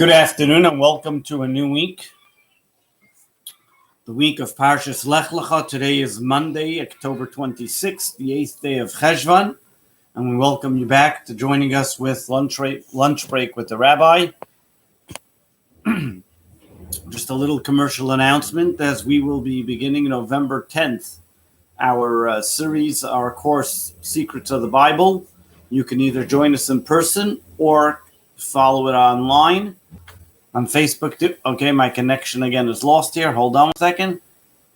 Good afternoon and welcome to a new week. The week of Parshas Lech Lecha. Today is Monday, October 26th, the 8th day of Cheshvan. And we welcome you back to joining us with lunch break with the Rabbi. Just a little commercial announcement as we will be beginning November 10th, our series, our course, Secrets of the Bible. You can either join us in person or follow it online. On Facebook too. Okay, my connection again is lost here. Hold on a second.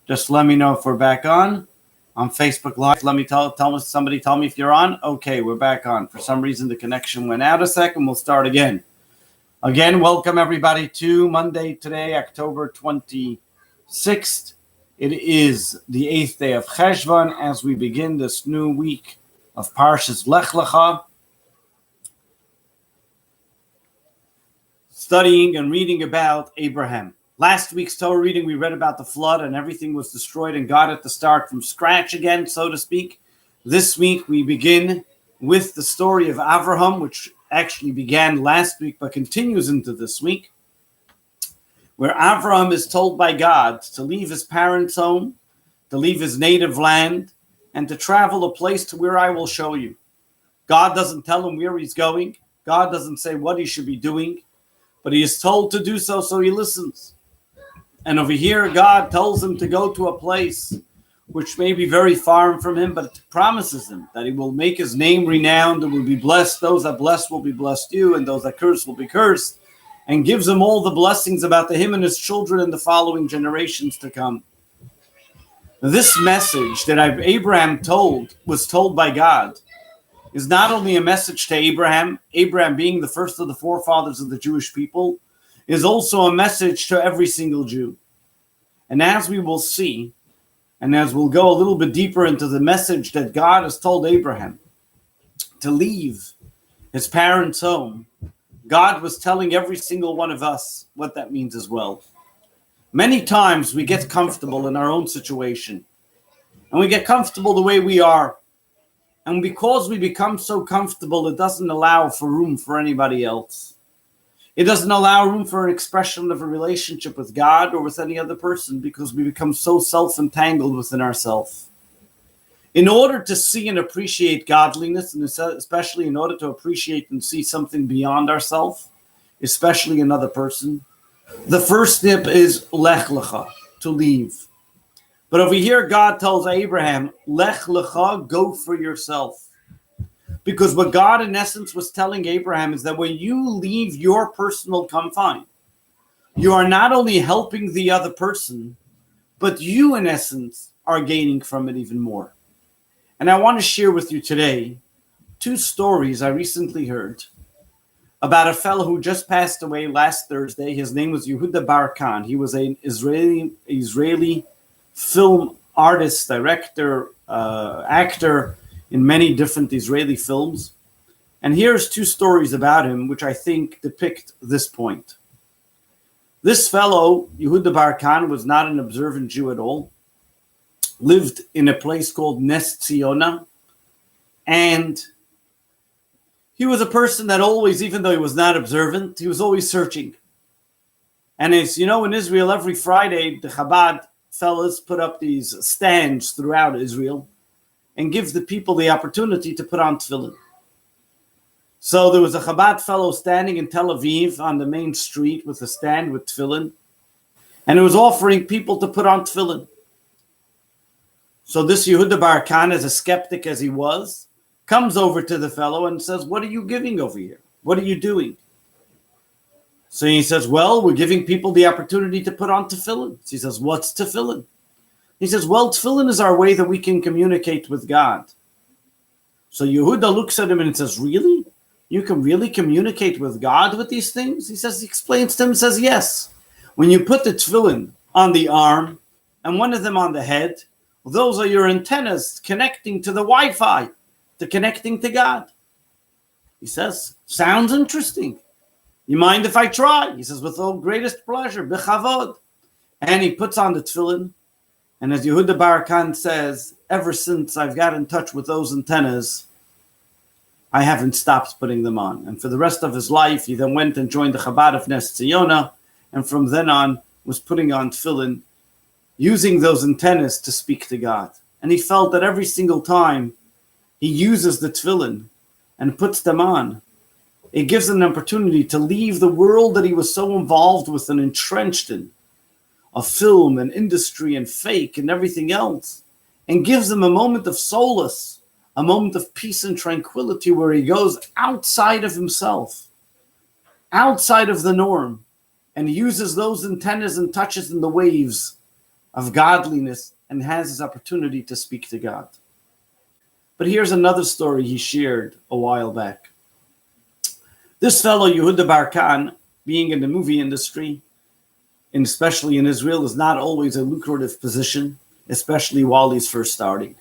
Just let me know if we're back on Facebook Live. Let me somebody tell me if you're on. Okay, we're back on. For some reason, the connection went out a second. We'll start again. Again, welcome everybody to Monday today, October 26th. It is the 8th day of Cheshvan as we begin this new week of Parshas Lech Lecha. Studying and reading about Abraham. Last week's Torah reading, we read about the flood and everything was destroyed and God had to start from scratch again, so to speak. This week, we begin with the story of Avraham, which actually began last week but continues into this week, where Avraham is told by God to leave his parents' home, to leave his native land, and to travel a place to where I will show you. God doesn't tell him where he's going. God doesn't say what he should be doing. But he is told to do so, so he listens. And over here, God tells him to go to a place which may be very far from him, but it promises him that he will make his name renowned and will be blessed. Those that bless will be blessed you, and those that curse will be cursed. And gives him all the blessings about him and his children and the following generations to come. This message that Abraham was told by God, is not only a message to Abraham being the first of the forefathers of the Jewish people, is also a message to every single Jew. And as we will see, and as we'll go a little bit deeper into the message that God has told Abraham to leave his parents' home, God was telling every single one of us what that means as well. Many times we get comfortable in our own situation, and we get comfortable the way we are. And because we become so comfortable, it doesn't allow for room for anybody else. It doesn't allow room for an expression of a relationship with God or with any other person because we become so self-entangled within ourselves. In order to see and appreciate godliness, and especially in order to appreciate and see something beyond ourselves, especially another person, the first step is Lech Lecha, to leave. But over here, God tells Abraham, Lech Lecha, go for yourself. Because what God, in essence, was telling Abraham is that when you leave your personal confine, you are not only helping the other person, but you, in essence, are gaining from it even more. And I want to share with you today two stories I recently heard about a fellow who just passed away last Thursday. His name was Yehuda Bar Khan. He was an Israeli film artist, director, actor in many different Israeli films. And here's two stories about him, which I think depict this point. This fellow, Yehuda Bar Khan, was not an observant Jew at all, lived in a place called Nes Tziona, and he was a person that always, even though he was not observant, he was always searching. And as you know, in Israel, every Friday, the Chabad fellas put up these stands throughout Israel and give the people the opportunity to put on tefillin. So there was a Chabad fellow standing in Tel Aviv on the main street with a stand with tefillin, and it was offering people to put on tefillin. So this Yehuda Bar Khan, as a skeptic as he was, comes over to the fellow and says, "What are you giving over here? What are you doing?" So he says, "Well, we're giving people the opportunity to put on tefillin." So he says, "What's tefillin?" He says, "Well, tefillin is our way that we can communicate with God." So Yehuda looks at him and says, "Really? You can really communicate with God with these things?" He explains to him, says, "Yes. When you put the tefillin on the arm and one of them on the head, those are your antennas connecting to the Wi-Fi, to connecting to God." He says, "Sounds interesting. You mind if I try?" He says, "With the greatest pleasure, b'chavod." And he puts on the tefillin. And as Yehuda Bar Khan says, ever since I've got in touch with those antennas, I haven't stopped putting them on. And for the rest of his life, he then went and joined the Chabad of Nes Tziona, and from then on was putting on tefillin, using those antennas to speak to God. And he felt that every single time he uses the tefillin and puts them on, it gives him an opportunity to leave the world that he was so involved with and entrenched in, of film and industry and fake and everything else, and gives him a moment of solace, a moment of peace and tranquility where he goes outside of himself, outside of the norm, and uses those antennas and touches in the waves of godliness and has his opportunity to speak to God. But here's another story he shared a while back. This fellow, Yehuda Bar Khan, being in the movie industry, and especially in Israel, is not always a lucrative position, especially while he's first starting.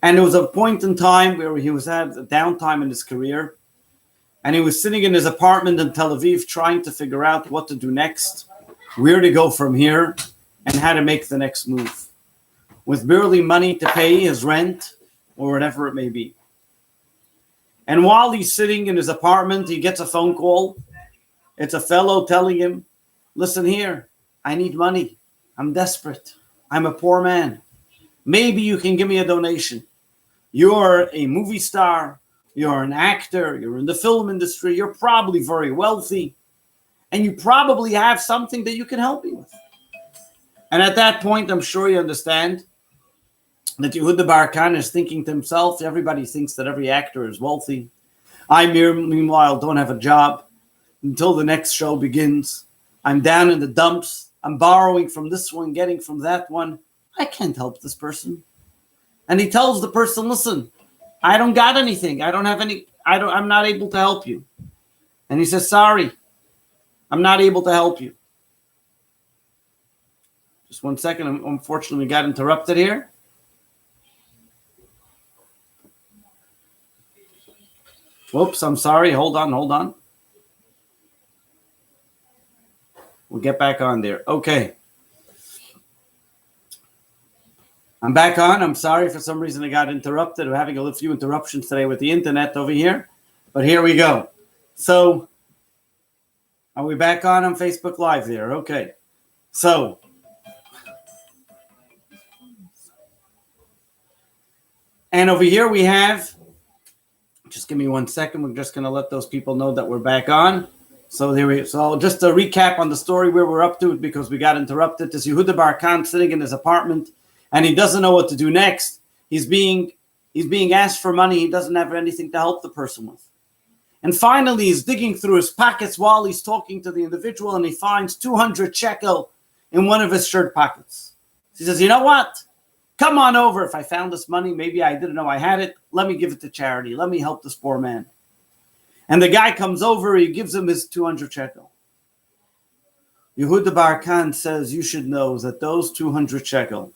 And there was a point in time where he was at a downtime in his career, and he was sitting in his apartment in Tel Aviv trying to figure out what to do next, where to go from here, and how to make the next move, with barely money to pay his rent or whatever it may be. And while he's sitting in his apartment, he gets a phone call. It's a fellow telling him, listen here, I need money. I'm desperate. I'm a poor man. Maybe you can give me a donation. You're a movie star. You're an actor. You're in the film industry. You're probably very wealthy. And you probably have something that you can help me with. And at that point, I'm sure you understand that Yehuda Bar Khan is thinking to himself, everybody thinks that every actor is wealthy. I, meanwhile, don't have a job until the next show begins. I'm down in the dumps. I'm borrowing from this one, getting from that one. I can't help this person. And he tells the person, listen, I don't got anything. I'm not able to help you. And he says, sorry, I'm not able to help you. Just 1 second. Unfortunately, we got interrupted here. Whoops, I'm sorry. Hold on. We'll get back on there. Okay. I'm back on. I'm sorry. For some reason, I got interrupted. We're having a few interruptions today with the internet over here. But here we go. So, are we back on Facebook Live there? Okay. So, and over here we have, just give me 1 second. We're just going to let those people know that we're back on. So just to recap on the story where we're up to, because we got interrupted. This Yehuda Bar Khan sitting in his apartment, and he doesn't know what to do next. He's being asked for money. He doesn't have anything to help the person with. And finally, he's digging through his pockets while he's talking to the individual, and he finds 200 shekel in one of his shirt pockets. He says, you know what? Come on over. If I found this money, maybe I didn't know I had it. Let me give it to charity. Let me help this poor man. And the guy comes over. He gives him his 200 shekel. Yehuda Bar Khan says, you should know that those 200 shekel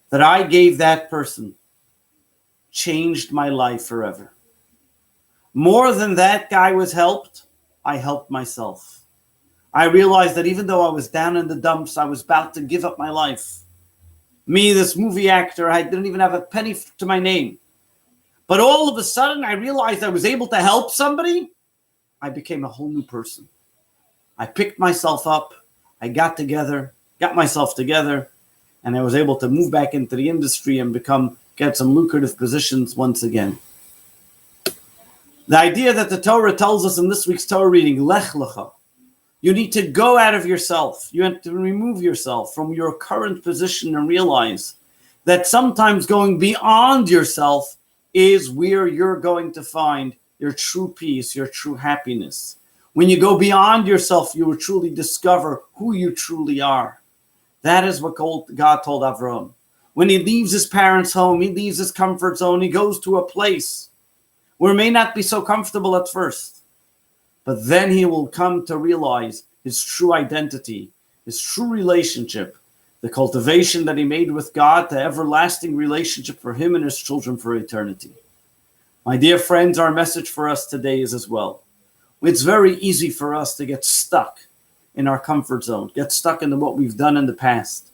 that I gave that person changed my life forever. More than that guy was helped, I helped myself. I realized that even though I was down in the dumps, I was about to give up my life. Me, this movie actor, I didn't even have a penny to my name. But all of a sudden, I realized I was able to help somebody. I became a whole new person. I picked myself up. I got myself together, and I was able to move back into the industry and get some lucrative positions once again. The idea that the Torah tells us in this week's Torah reading, Lech Lecha, you need to go out of yourself. You have to remove yourself from your current position and realize that sometimes going beyond yourself is where you're going to find your true peace, your true happiness. When you go beyond yourself, you will truly discover who you truly are. That is what God told Avram. When he leaves his parents' home, he leaves his comfort zone, he goes to a place where it may not be so comfortable at first. But then he will come to realize his true identity, his true relationship, the cultivation that he made with God, the everlasting relationship for him and his children for eternity. My dear friends, our message for us today is as well. It's very easy for us to get stuck in our comfort zone, get stuck into what we've done in the past.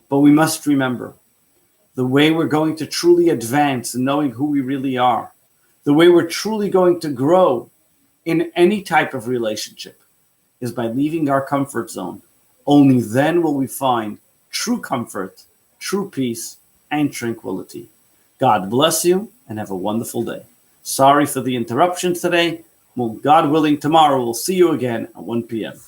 But we must remember, the way we're going to truly advance in knowing who we really are, The way we're truly going to grow in any type of relationship is by leaving our comfort zone. Only then will we find true comfort, true peace, and tranquility. God bless you and have a wonderful day. Sorry for the interruption today. Well, God willing, tomorrow we'll see you again at 1 p.m.